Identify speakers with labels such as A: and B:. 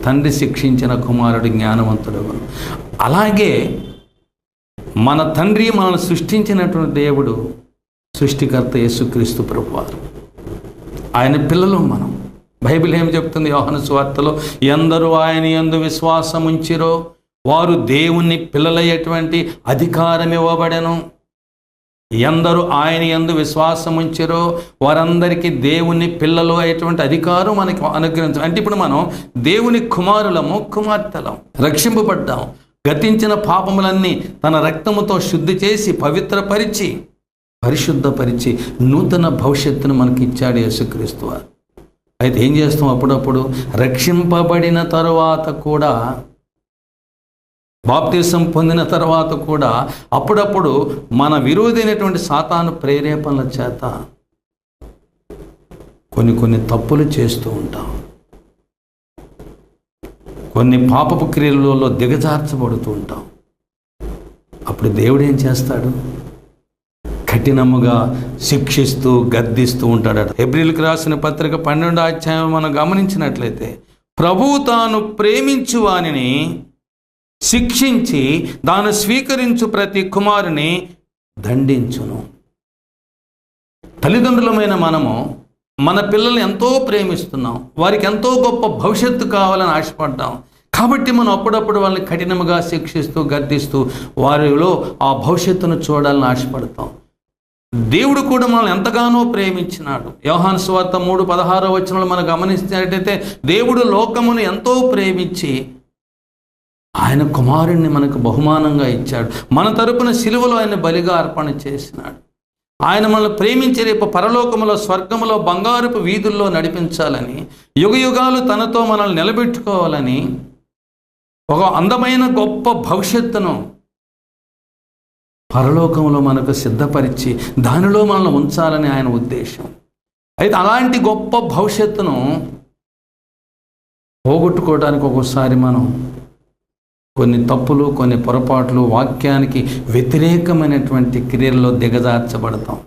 A: తండ్రి శిక్షించిన కుమారుడు జ్ఞానవంతుడు. అలాగే మన తండ్రి మనల్ని సృష్టించినటువంటి దేవుడు సృష్టికర్త యేసుక్రీస్తు ప్రభువారు. ఆయన పిల్లలు మనం. బైబిల్ ఏం చెప్తుంది? యోహాను సువార్తలో, ఎందరూ ఆయన యందు విశ్వాసం ఉంచిరో వారు దేవుని పిల్లలయ్యేటువంటి అధికారం ఇవ్వబడెను. ఎందరూ ఆయన యందు విశ్వాసం ఉంచిరో వారందరికీ దేవుని పిల్లలు అయ్యేటువంటి అధికారం మనకి అనుగ్రహించాం. అంటే ఇప్పుడు మనం దేవుని కుమారులము, కుమార్తెలం, రక్షింపబడ్డాం. గతించిన పాపములన్నీ తన రక్తముతో శుద్ధి చేసి పవిత్రపరిచి పరిశుద్ధపరిచి నూతన భవిష్యత్తును మనకి ఇచ్చాడు యేసుక్రీస్తు వారు. అయితే ఏం చేస్తాం? అప్పుడప్పుడు రక్షింపబడిన తరువాత కూడా, బాప్తిసం పొందిన తర్వాత కూడా అప్పుడప్పుడు మన విరోధి అయినటువంటి సాతాను ప్రేరేపణల చేత కొన్ని తప్పులు చేస్తూ ఉంటాం. కొన్ని పాపపు క్రియలలో దిగజార్చబడుతూ ఉంటాం. అప్పుడు దేవుడు ఏం చేస్తాడు? కఠినముగా శిక్షిస్తూ గద్దిస్తూ ఉంటాడట. హెబ్రీయులకు రాసిన పత్రిక 12వ అధ్యాయం మనం గమనించినట్లయితే, ప్రభువు తాను ప్రేమించు వానిని శిక్షించి దాన్ని స్వీకరించు ప్రతి కుమారుని దండించును. తల్లిదండ్రులమైన మనము మన పిల్లల్ని ఎంతో ప్రేమిస్తున్నాం, వారికి ఎంతో గొప్ప భవిష్యత్తు కావాలని ఆశపడ్డాం. కాబట్టి మనం అప్పుడప్పుడు వాళ్ళని కఠినంగా శిక్షిస్తూ గద్దిస్తూ వారిలో ఆ భవిష్యత్తును చూడాలని ఆశపడతాం. దేవుడు కూడా మనల్ని ఎంతగానో ప్రేమించినాడు. యోహాను సువార్త 3:16 మనం గమనించినట్టయితే, దేవుడు లోకమును ఎంతో ప్రేమించి ఆయన కుమారుణ్ణి మనకు బహుమానంగా ఇచ్చాడు. మన తరపున సిలువలో ఆయన బలిగా అర్పణ చేసినాడు. ఆయన మనల్ని ప్రేమించి రేపు పరలోకములో, స్వర్గములో బంగారపు వీధుల్లో నడిపించాలని, యుగయుగాలు తనతో మనల్ని నిలబెట్టుకోవాలని, ఒక అందమైన గొప్ప భవిష్యత్తును పరలోకంలో మనకు సిద్ధపరిచి దానిలో మనల్ని ఉంచాలని ఆయన ఉద్దేశం. అయితే అలాంటి గొప్ప భవిష్యత్తును పోగొట్టుకోవడానికి ఒక్కోసారి మనం కొన్ని తప్పులు, కొన్ని పొరపాట్లు, వాక్యానికి వ్యతిరేకమైనటువంటి క్రియల్లో దిగజార్చబడతాం.